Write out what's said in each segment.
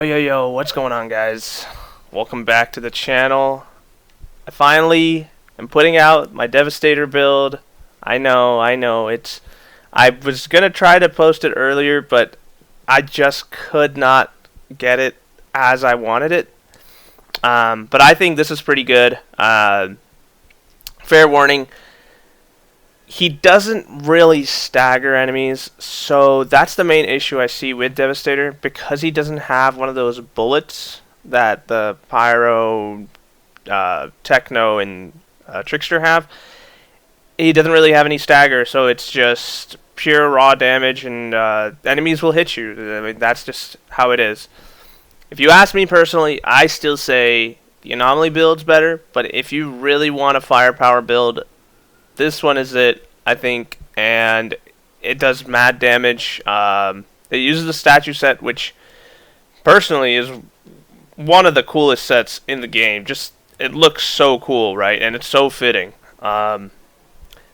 Yo, what's going on, guys? Welcome back to the channel. I finally am putting out my Devastator build. I know, I was gonna try to post it earlier, but I just could not get it as I wanted it. But I think this is pretty good. Fair warning, he doesn't really stagger enemies, so that's the main issue I see with Devastator, because he doesn't have one of those bullets that the Pyro, Techno, and Trickster have. He doesn't really have any stagger, so it's just pure raw damage, and enemies will hit you. I mean, that's just how it is. If you ask me personally, I still say the Anomaly build's better, but if you really want a firepower build, this one is it, I think, and it does mad damage. It uses the statue set, which personally is one of the coolest sets in the game. Just, it looks so cool, right? And it's so fitting. But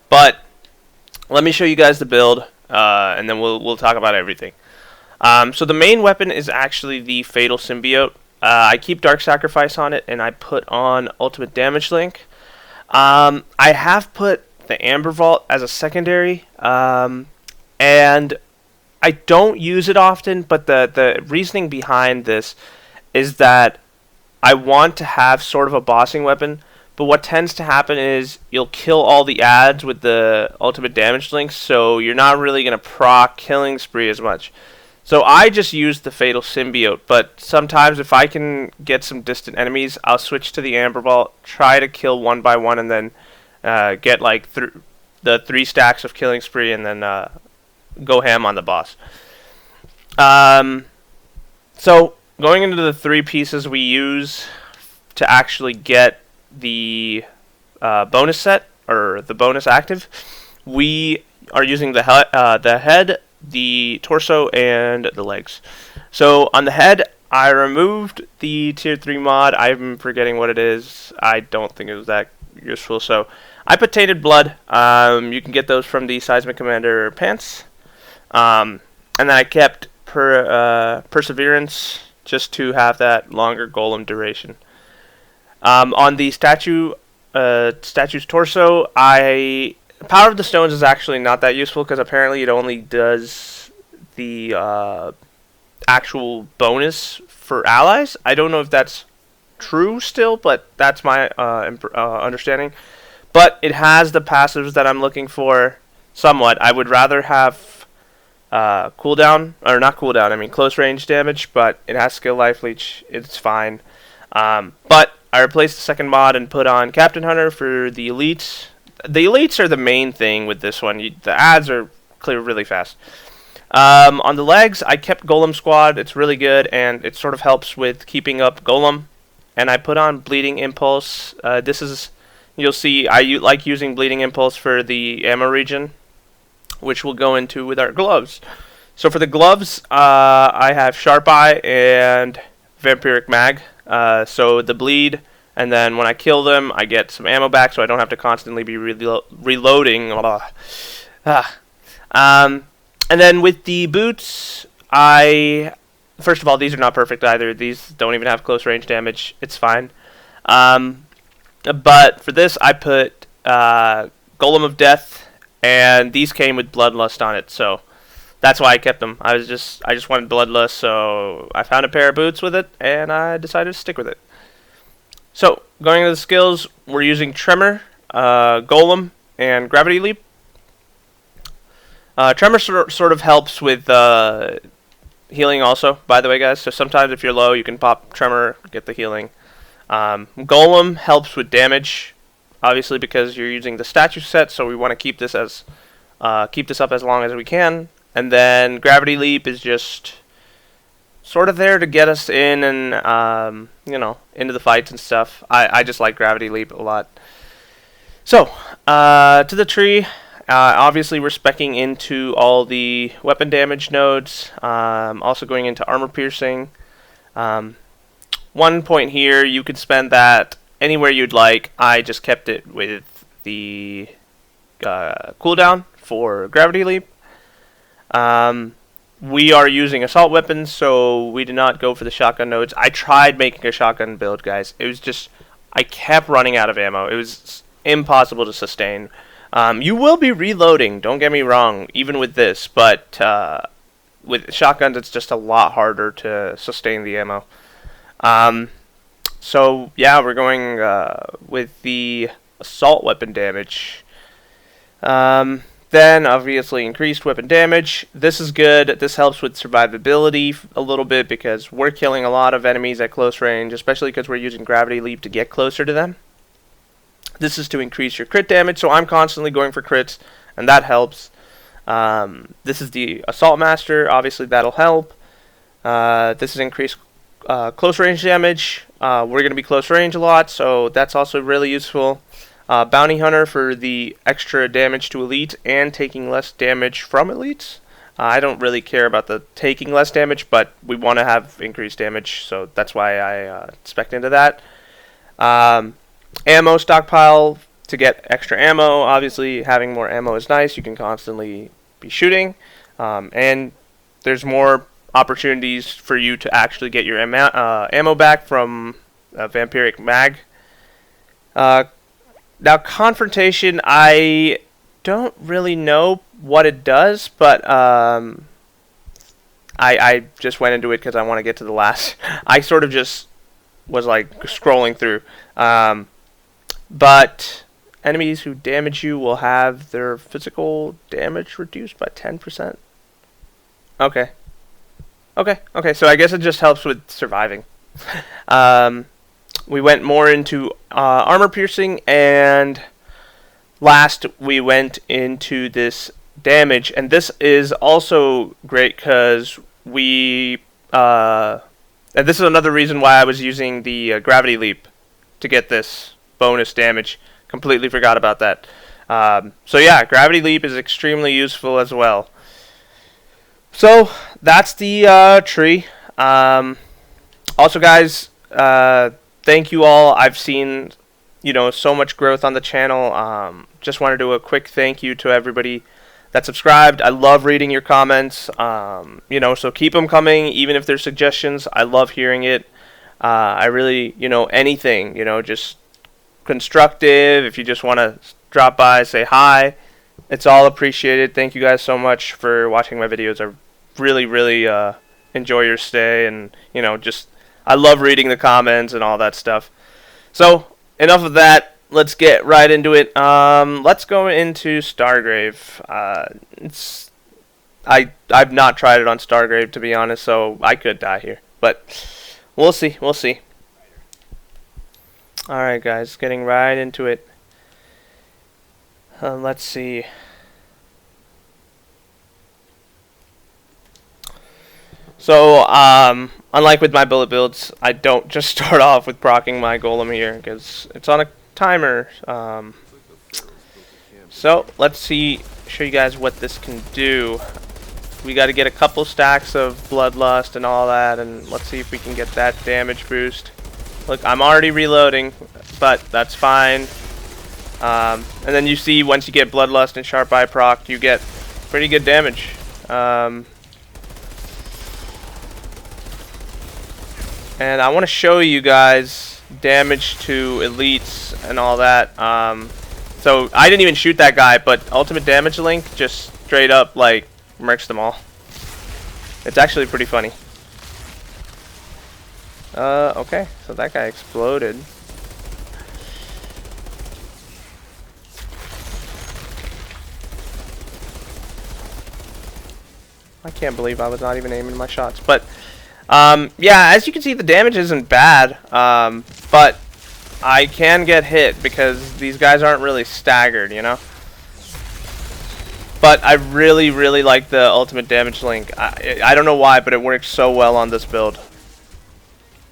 let me show you guys the build, and then we'll talk about everything. So the main weapon is actually the Fatal Symbiote. I keep Dark Sacrifice on it, and I put on Ultimate Damage Link. I have put the Amber Vault as a secondary, and I don't use it often, but the reasoning behind this is that I want to have sort of a bossing weapon, but what tends to happen is you'll kill all the ads with the Ultimate Damage Link, so you're not really going to proc Killing Spree as much. So I just use the Fatal Symbiote, but sometimes if I can get some distant enemies, I'll switch to the Amber Vault, try to kill one by one, and then get like the 3 stacks of Killing Spree, and then go ham on the boss. So going into the 3 pieces we use to actually get the bonus set, or the bonus active, we are using the head, the torso, and the legs. So on the head, I removed the tier 3 mod. I'm forgetting what it is. I don't think it was that useful, so I put Tainted Blood. You can get those from the Seismic Commander pants. And then I kept Perseverance, just to have that longer golem duration. On the statue's torso, Power of the Stones is actually not that useful, because apparently it only does the actual bonus for allies. I don't know if that's true still, but that's my understanding. But it has the passives that I'm looking for somewhat. I would rather have cooldown, or not cooldown, I mean close range damage, but it has skill life leech. It's fine. But I replaced the second mod and put on Captain Hunter for the elites. The elites are the main thing with this one. The ads are clear really fast. On the legs, I kept Golem Squad. It's really good, and it sort of helps with keeping up Golem. And I put on Bleeding Impulse. This is, you'll see, I like using Bleeding Impulse for the ammo region, which we'll go into with our gloves. So for the gloves, I have Sharp Eye and Vampiric Mag. So the bleed, and then when I kill them, I get some ammo back, so I don't have to constantly be reloading. And then with the boots, first of all, these are not perfect either. These don't even have close range damage. It's fine. But for this, I put Golem of Death, and these came with Bloodlust on it, so that's why I kept them. I just wanted Bloodlust, so I found a pair of boots with it, and I decided to stick with it. So, going into the skills, we're using Tremor, Golem, and Gravity Leap. Tremor sort of helps with healing also, by the way, guys. So sometimes if you're low, you can pop Tremor, get the healing. Golem helps with damage, obviously, because you're using the statue set, so we want to keep this up as long as we can. And then Gravity Leap is just sort of there to get us in and, into the fights and stuff. I just like Gravity Leap a lot. So, to the tree, obviously we're speccing into all the weapon damage nodes, also going into armor piercing. One point here, you could spend that anywhere you'd like. I just kept it with the cooldown for Gravity Leap. we are using assault weapons, so we did not go for the shotgun nodes. I tried making a shotgun build, guys. It was just, I kept running out of ammo. It was impossible to sustain. You will be reloading, don't get me wrong, even with this, but with shotguns it's just a lot harder to sustain the ammo. So yeah, we're going with the assault weapon damage. Then obviously increased weapon damage. This is good. This helps with survivability a little bit because we're killing a lot of enemies at close range, especially because we're using gravity leap to get closer to them. This is to increase your crit damage, so I'm constantly going for crits, and that helps. This is the Assault Master. Obviously, that'll help. This is increased close range damage. We're going to be close range a lot, so that's also really useful. Bounty Hunter for the extra damage to elite and taking less damage from elites. I don't really care about the taking less damage, but we want to have increased damage, so that's why I spec'd into that. Ammo stockpile to get extra ammo. Obviously, having more ammo is nice. You can constantly be shooting, and there's more opportunities for you to actually get your ammo back from a vampiric mag. Now, confrontation, I don't really know what it does, but I just went into it because I want to get to the last. I sort of just was like scrolling through. But enemies who damage you will have their physical damage reduced by 10%. Okay. Okay, so I guess it just helps with surviving. We went more into armor piercing, and last we went into this damage. And this is also great because we... and this is another reason why I was using the gravity leap to get this bonus damage. Completely forgot about that. So yeah, gravity leap is extremely useful as well. So that's the tree. Also, guys, thank you all. I've seen, so much growth on the channel. Just want to do a quick thank you to everybody that subscribed. I love reading your comments. So keep them coming, even if there's suggestions. I love hearing it. I really, anything, just constructive. If you just want to drop by, say hi, it's all appreciated. Thank you guys so much for watching my videos. I really enjoy your stay, and I love reading the comments and all that stuff. So enough of that, let's get right into it. Let's go into Stargrave. I've not tried it on Stargrave, to be honest, so I could die here, but we'll see. Alright, guys, getting right into it. Let's see. So, unlike with my bullet builds, I don't just start off with proccing my golem here, because it's on a timer. So, let's show you guys what this can do. We got to get a couple stacks of Bloodlust and all that, and let's see if we can get that damage boost. Look, I'm already reloading, but that's fine. And then you see, once you get Bloodlust and Sharp Eye proc, you get pretty good damage. And I want to show you guys damage to elites and all that. So I didn't even shoot that guy, but ultimate damage link just straight up like murks them all. It's actually pretty funny. Okay, so that guy exploded. I can't believe I was not even aiming my shots, but yeah, as you can see, the damage isn't bad, but I can get hit because these guys aren't really staggered, But I really like the ultimate damage link. I don't know why, but it works so well on this build.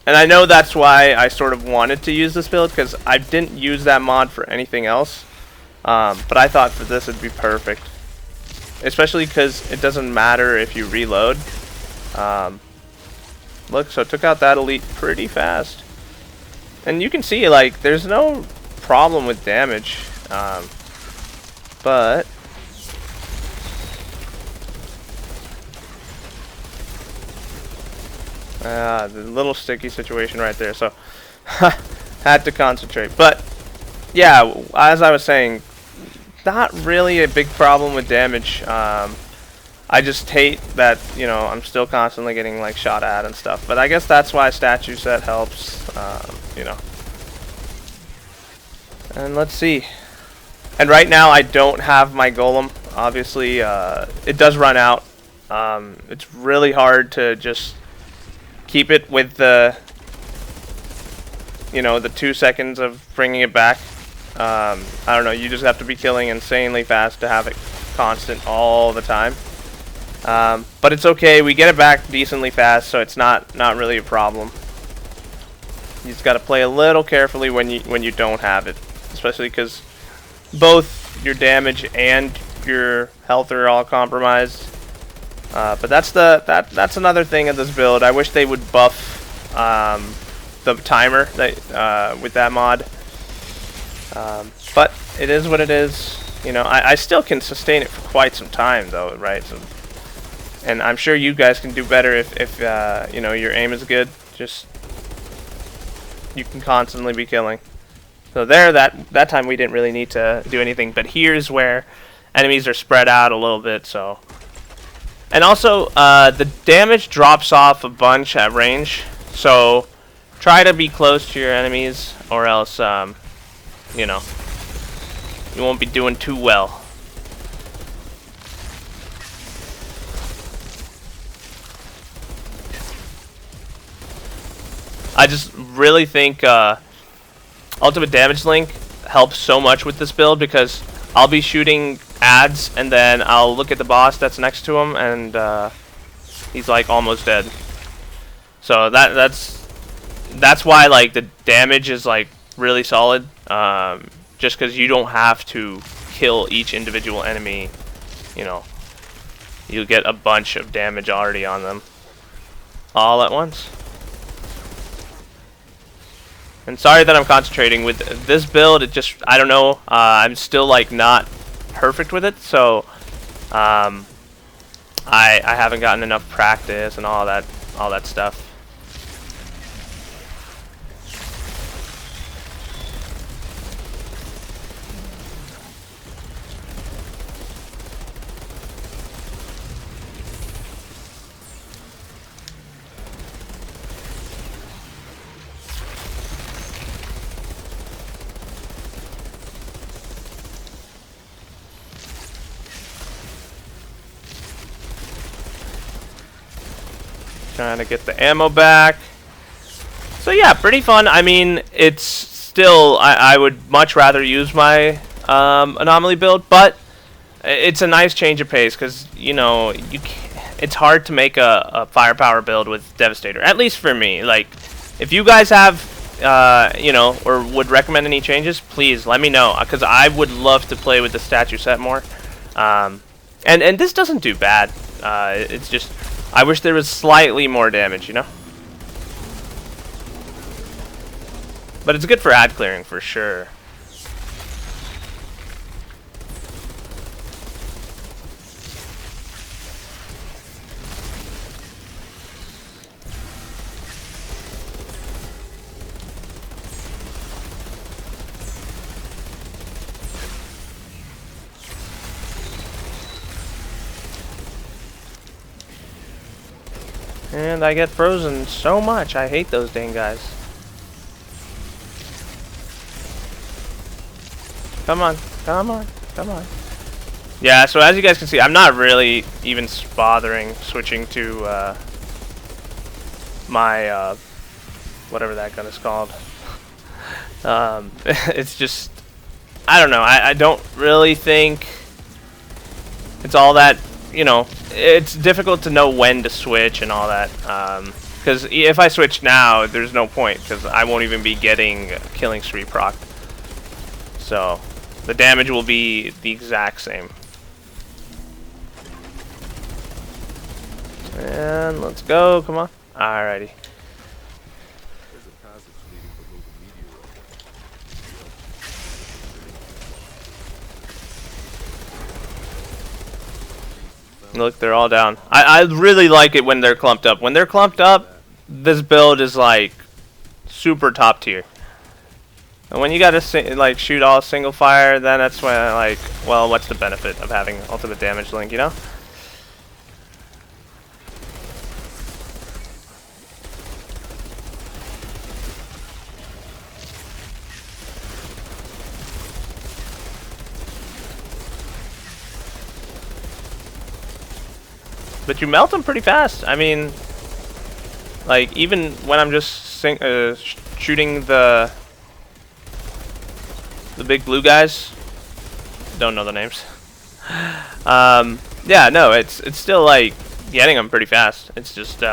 And I know that's why I sort of wanted to use this build, because I didn't use that mod for anything else. But I thought for this it'd be perfect. Especially because it doesn't matter if you reload. Look, so it took out that elite pretty fast. And you can see, like, there's no problem with damage. But The little sticky situation right there. So had to concentrate. But yeah, as I was saying, not really a big problem with damage. I just hate that, you know, I'm still constantly getting like shot at and stuff. But I guess that's why statue set helps, you know. And let's see. And right now I don't have my golem. Obviously, it does run out. It's really hard to just keep it with the, you know, the 2 seconds of bringing it back. I don't know, you just have to be killing insanely fast to have it constant all the time. But it's okay, we get it back decently fast, so it's not really a problem. You just got to play a little carefully when you don't have it, especially because both your damage and your health are all compromised. But that's another thing of this build. I wish they would buff the timer that with that mod. But it is what it is. You know, I still can sustain it for quite some time though, right? So, and I'm sure you guys can do better if you know, your aim is good. Just you can constantly be killing. So there, that time we didn't really need to do anything. But here's where enemies are spread out a little bit. So, and also the damage drops off a bunch at range. So try to be close to your enemies, or else you know, you won't be doing too well. I just really think Ultimate Damage Link helps so much with this build, because I'll be shooting ads and then I'll look at the boss that's next to him and he's like almost dead. So that's why like the damage is like really solid, just because you don't have to kill each individual enemy. You know, you get a bunch of damage already on them all at once. And sorry that I'm concentrating with this build. It just, I don't know, I'm still like not perfect with it, so I haven't gotten enough practice and all that stuff. Trying to get the ammo back. So yeah, pretty fun. I mean, it's still, I would much rather use my anomaly build, but it's a nice change of pace, because you know, it's hard to make a firepower build with Devastator, at least for me. Like, if you guys have you know, or would recommend any changes, please let me know, because I would love to play with the statue set more. And this doesn't do bad. It's just, I wish there was slightly more damage, you know? But it's good for ad clearing for sure. And I get frozen so much. I hate those dang guys. Come on, come on, come on. Yeah, so as you guys can see, I'm not really even bothering switching to my whatever that gun is called. It's just, I don't know. I don't really think it's all that, you know, it's difficult to know when to switch and all that, because if I switch now, there's no point, because I won't even be getting killing spree proc. So the damage will be the exact same. And let's go, come on. Alrighty. Look, they're all down. I really like it when they're clumped up. When they're clumped up, this build is like super top tier. And when you gotta like shoot all single fire, then that's when like, well, what's the benefit of having ultimate damage link, you know? But you melt them pretty fast. I mean, like even when I'm just shooting the big blue guys, don't know the names. Yeah, no, it's still like getting them pretty fast. It's just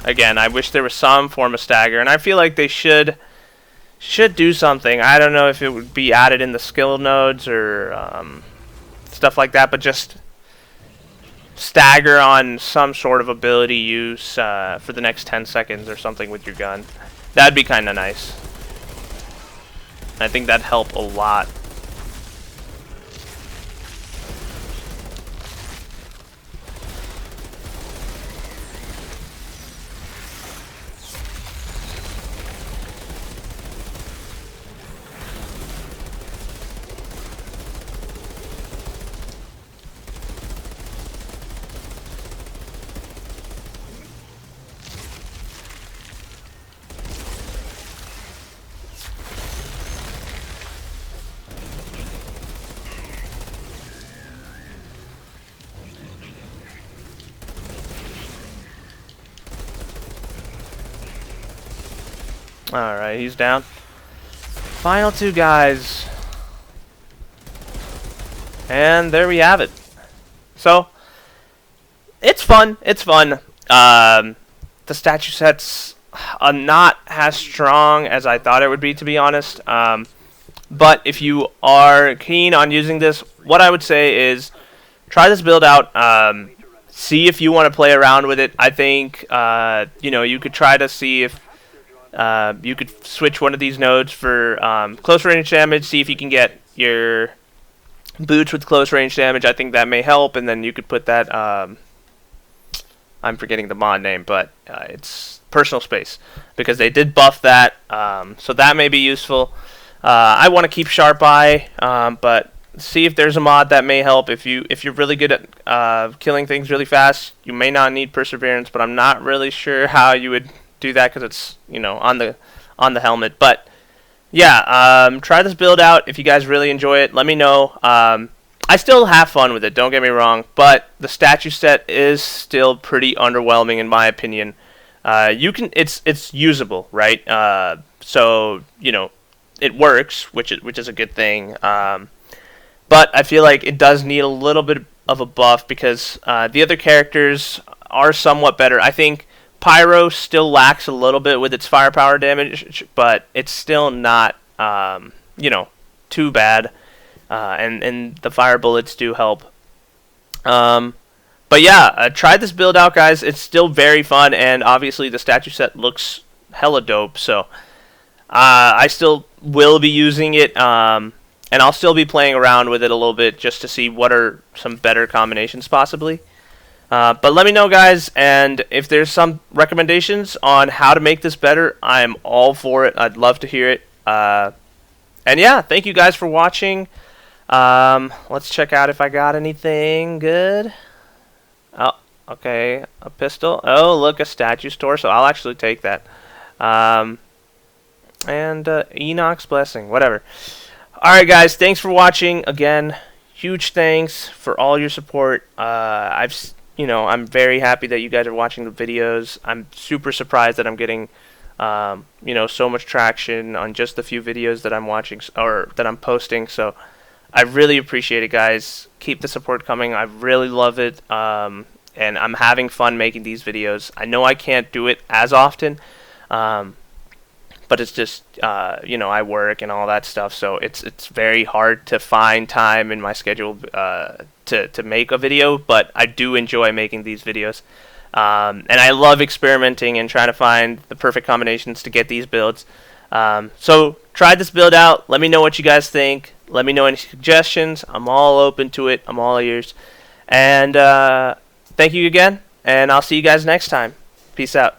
again, I wish there was some form of stagger, and I feel like they should do something. I don't know if it would be added in the skill nodes or stuff like that, but just stagger on some sort of ability use for the next 10 seconds or something with your gun. That'd be kind of nice. I think that'd help a lot. Alright, he's down. Final two guys. And there we have it. So, it's fun. It's fun. The statue set's not as strong as I thought it would be, to be honest. But if you are keen on using this, what I would say is try this build out. See if you want to play around with it. I think you know, you could try to see if you could switch one of these nodes for close range damage. See if you can get your boots with close range damage. I think that may help, and then you could put that. I'm forgetting the mod name, but it's personal space because they did buff that, so that may be useful. I want to keep sharp eye, but see if there's a mod that may help. If you're really good at killing things really fast, you may not need perseverance, but I'm not really sure how you would do that because it's, you know, on the helmet. But yeah, try this build out. If you guys really enjoy it, let me know. I still have fun with it, don't get me wrong, but the statue set is still pretty underwhelming in my opinion. It's usable, right? So, you know, it works, which is a good thing. But I feel like it does need a little bit of a buff because the other characters are somewhat better. I think Pyro still lacks a little bit with its firepower damage, but it's still not, you know, too bad. And the fire bullets do help. But yeah, try this build out, guys. It's still very fun, and obviously the statue set looks hella dope. So I still will be using it, and I'll still be playing around with it a little bit just to see what are some better combinations possibly. But let me know, guys, and if there's some recommendations on how to make this better, I am all for it. I'd love to hear it. And yeah, thank you guys for watching. Let's check out if I got anything good. Oh, okay, a pistol. Oh, look, a statue store, so I'll actually take that. And Enoch's Blessing, whatever. Alright, guys, thanks for watching. Again, huge thanks for all your support. I'm very happy that you guys are watching the videos. I'm super surprised that I'm getting, so much traction on just the few videos that I'm watching or that I'm posting. So I really appreciate it, guys. Keep the support coming. I really love it. And I'm having fun making these videos. I know I can't do it as often, but it's just, I work and all that stuff. So it's very hard to find time in my schedule to make a video, but I do enjoy making these videos. And I love experimenting and trying to find the perfect combinations to get these builds. So try this build out. Let me know what you guys think. Let me know any suggestions. I'm all open to it. I'm all ears. And thank you again, and I'll see you guys next time. Peace out.